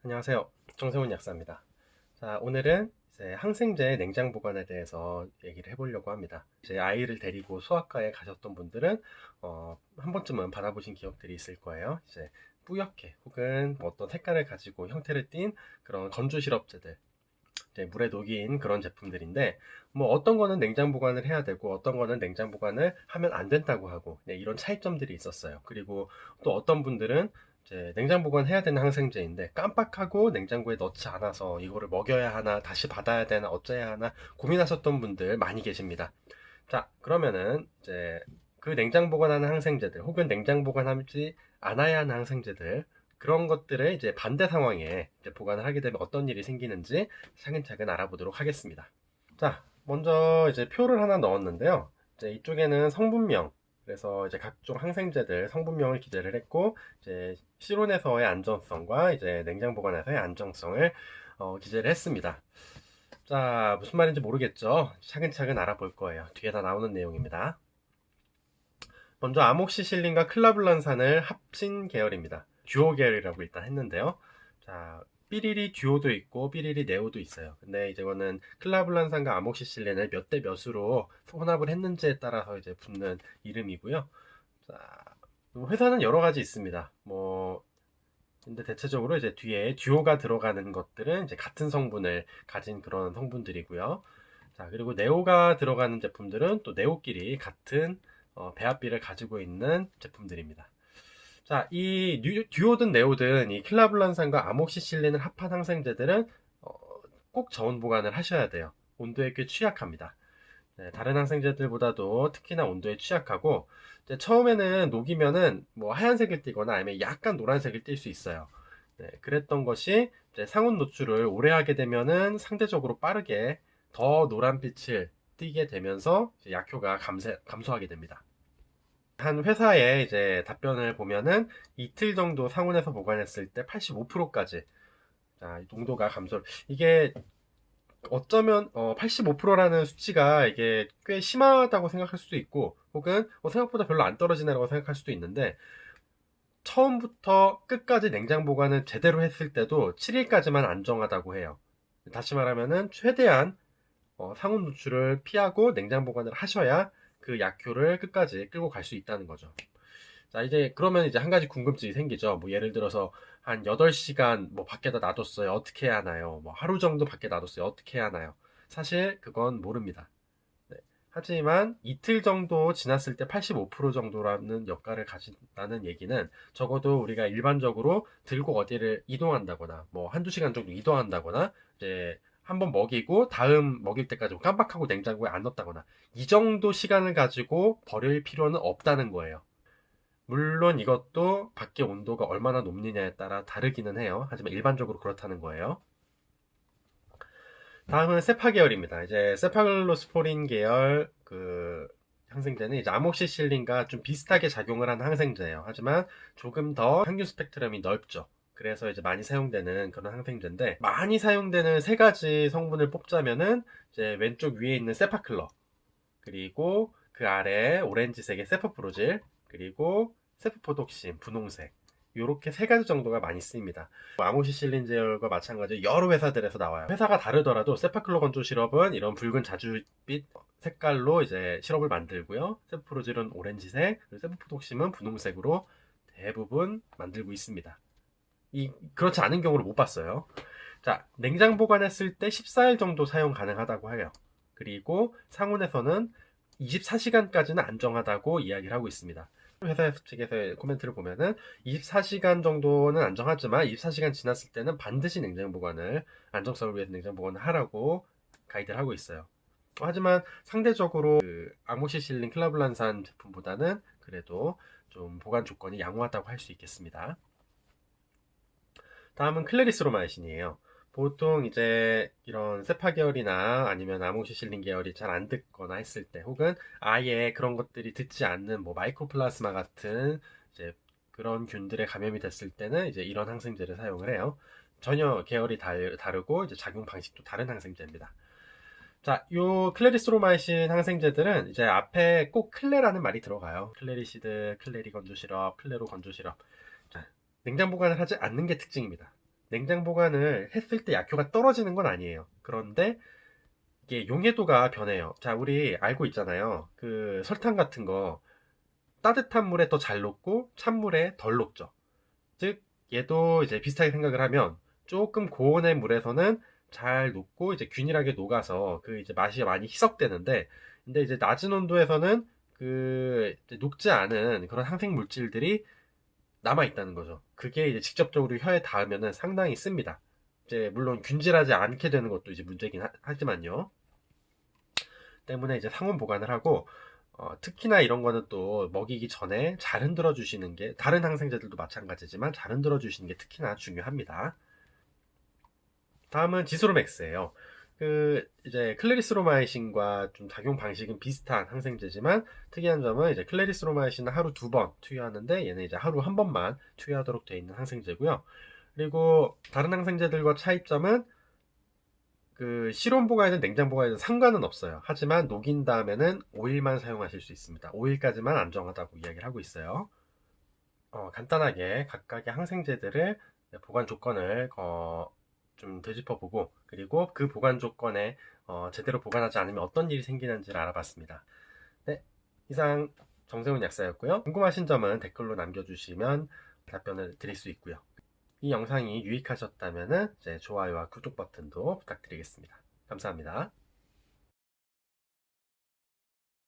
안녕하세요. 정세훈 약사입니다. 자, 오늘은 이제 항생제 냉장 보관에 대해서 얘기를 해보려고 합니다. 이제 아이를 데리고 소아과에 가셨던 분들은 한 번쯤은 받아보신 기억들이 있을 거예요. 이제 뿌옇게 혹은 뭐 어떤 색깔을 가지고 형태를 띈 그런 건조 시럽제들, 이제 물에 녹인 그런 제품들인데, 뭐 어떤 거는 냉장 보관을 해야 되고 어떤 거는 냉장 보관을 하면 안 된다고 하고, 네, 이런 차이점들이 있었어요. 그리고 또 어떤 분들은 이제 냉장 보관해야 되는 항생제인데 깜빡하고 냉장고에 넣지 않아서 이거를 먹여야 하나 다시 받아야 되나 어째야 하나 고민하셨던 분들 많이 계십니다. 자, 그러면은 이제 그 냉장 보관하는 항생제들 혹은 냉장 보관하지 않아야 하는 항생제들, 그런 것들을 이제 반대 상황에 이제 보관을 하게 되면 어떤 일이 생기는지 차근차근 알아보도록 하겠습니다. 자, 먼저 이제 표를 하나 넣었는데요. 이제 이쪽에는 성분명, 그래서 이제 각종 항생제들 성분명을 기재를 했고, 이제 실온에서의 안전성과 이제 냉장 보관에서의 안정성을 기재를 했습니다. 자, 무슨 말인지 모르겠죠? 차근차근 알아볼 거예요. 뒤에 다 나오는 내용입니다. 먼저 아목시실린과 클라블란산을 합친 계열입니다. 듀오 계열이라고 일단 했는데요. 자, 삐리리 듀오도 있고 삐리리 네오도 있어요. 근데 이거는 클라블란산과 아목시실린을 몇 대 몇으로 혼합을 했는지에 따라서 이제 붙는 이름이고요. 자, 회사는 여러 가지 있습니다. 근데 대체적으로 이제 뒤에 듀오가 들어가는 것들은 이제 같은 성분을 가진 그런 성분들이고요. 자, 그리고 네오가 들어가는 제품들은 또 네오끼리 같은 배합비를 가지고 있는 제품들입니다. 자, 이 듀오든 네오든 이 클라블란산과 아목시실린을 합한 항생제들은 어, 꼭 저온 보관을 하셔야 돼요. 온도에 꽤 취약합니다. 네, 다른 항생제들보다도 특히나 온도에 취약하고, 이제 처음에는 녹이면은 뭐 하얀색을 띠거나 아니면 약간 노란색을 띌 수 있어요. 네, 그랬던 것이 이제 상온 노출을 오래 하게 되면은 상대적으로 빠르게 더 노란빛을 띠게 되면서 이제 약효가 감소하게 됩니다. 한 회사의 이제 답변을 보면은 이틀 정도 상온에서 보관했을 때 85%까지 농도가 이게 어쩌면 85%라는 수치가 이게 꽤 심하다고 생각할 수도 있고, 혹은 생각보다 별로 안 떨어지네라고 생각할 수도 있는데, 처음부터 끝까지 냉장 보관을 제대로 했을 때도 7일까지만 안정하다고 해요. 다시 말하면은 최대한 상온 노출을 피하고 냉장 보관을 하셔야 그 약효를 끝까지 끌고 갈 수 있다는 거죠. 자, 이제 그러면 이제 한 가지 궁금증이 생기죠. 뭐 예를 들어서 한 8시간 뭐 밖에다 놔뒀어요. 어떻게 해야 하나요? 뭐 하루 정도 밖에 놔뒀어요. 어떻게 해야 하나요? 사실 그건 모릅니다. 네. 하지만 이틀 정도 지났을 때 85% 정도라는 역할을 가진다는 얘기는, 적어도 우리가 일반적으로 들고 어디를 이동한다거나 뭐 한두 시간 정도 이동한다거나 이제 한번 먹이고 다음 먹일 때까지 깜빡하고 냉장고에 안 넣었다거나 이 정도 시간을 가지고 버릴 필요는 없다는 거예요. 물론 이것도 밖의 온도가 얼마나 높느냐에 따라 다르기는 해요. 하지만 일반적으로 그렇다는 거예요. 다음은 세파 계열입니다. 이제 세파글로스포린 계열 항생제는 이제 아목시실린과 좀 비슷하게 작용을 하는 항생제예요. 하지만 조금 더 항균 스펙트럼이 넓죠. 그래서 이제 많이 사용되는 그런 항생제인데, 많이 사용되는 세 가지 성분을 뽑자면은 이제 왼쪽 위에 있는 세파클러, 그리고 그 아래 오렌지색의 세포프로질, 그리고 세포포독신 분홍색, 이렇게 세 가지 정도가 많이 쓰입니다. 아모시실린 제열과 마찬가지로 여러 회사들에서 나와요. 회사가 다르더라도 세파클로 건조 시럽은 이런 붉은 자주빛 색깔로 이제 시럽을 만들고요. 세포프로질은 오렌지색, 그리고 세포포독신은 분홍색으로 대부분 만들고 있습니다. 그렇지 않은 경우를 못 봤어요. 자, 냉장 보관했을 때 14일 정도 사용 가능하다고 해요. 그리고 상온에서는 24시간까지는 안정하다고 이야기를 하고 있습니다. 회사 측에서의 코멘트를 보면은 24시간 정도는 안정하지만 24시간 지났을 때는 반드시 냉장 보관을, 안정성을 위해서 냉장 보관을 하라고 가이드를 하고 있어요. 하지만 상대적으로 아모시실린 클라블란산 제품보다는 그래도 좀 보관 조건이 양호하다고 할 수 있겠습니다. 다음은 클레리스로마이신이에요. 보통 이제 이런 세파 계열이나 아니면 아모시실린 계열이 잘 안 듣거나 했을 때, 혹은 아예 그런 것들이 듣지 않는 뭐 마이코플라스마 같은 이제 그런 균들에 감염이 됐을 때는 이제 이런 항생제를 사용을 해요. 전혀 계열이 다르고 이제 작용 방식도 다른 항생제입니다. 자, 요 클레리스로마이신 항생제들은 이제 앞에 꼭 클레라는 말이 들어가요. 클레리시드, 클레리 건조 시럽, 클레로 건조 시럽. 자, 냉장 보관을 하지 않는 게 특징입니다. 냉장 보관을 했을 때 약효가 떨어지는 건 아니에요. 그런데 이게 용해도가 변해요. 자, 우리 알고 있잖아요. 그 설탕 같은 거 따뜻한 물에 더 잘 녹고 찬물에 덜 녹죠. 즉, 얘도 이제 비슷하게 생각을 하면 조금 고온의 물에서는 잘 녹고 이제 균일하게 녹아서 그 이제 맛이 많이 희석되는데, 근데 이제 낮은 온도에서는 그 이제 녹지 않은 그런 항생 물질들이 남아 있다는 거죠. 그게 이제 직접적으로 혀에 닿으면은 상당히 씁니다. 이제 물론 균질하지 않게 되는 것도 이제 문제긴 하지만요. 때문에 이제 상온 보관을 하고, 특히나 이런 거는 또 먹이기 전에 잘 흔들어 주시는 게, 다른 항생제들도 마찬가지지만 잘 흔들어 주시는 게 특히나 중요합니다. 다음은 지스로맥스예요. 그 이제 클레리스로마이신과 좀 작용 방식은 비슷한 항생제지만 특이한 점은 이제 클레리스로마이신은 하루 2번 투여하는데 얘는 이제 하루 1번만 투여하도록 되어 있는 항생제고요. 그리고 다른 항생제들과 차이점은 그 실온 보관이든 냉장 보관이든 상관은 없어요. 하지만 녹인 다음에는 5일만 사용하실 수 있습니다. 5일까지만 안정하다고 이야기를 하고 있어요. 간단하게 각각의 항생제들을 보관 조건을 좀 되짚어보고, 그리고 그 보관 조건에 제대로 보관하지 않으면 어떤 일이 생기는지를 알아봤습니다. 네, 이상 정세훈 약사였고요. 궁금하신 점은 댓글로 남겨주시면 답변을 드릴 수 있고요. 이 영상이 유익하셨다면 이제 좋아요와 구독 버튼도 부탁드리겠습니다. 감사합니다.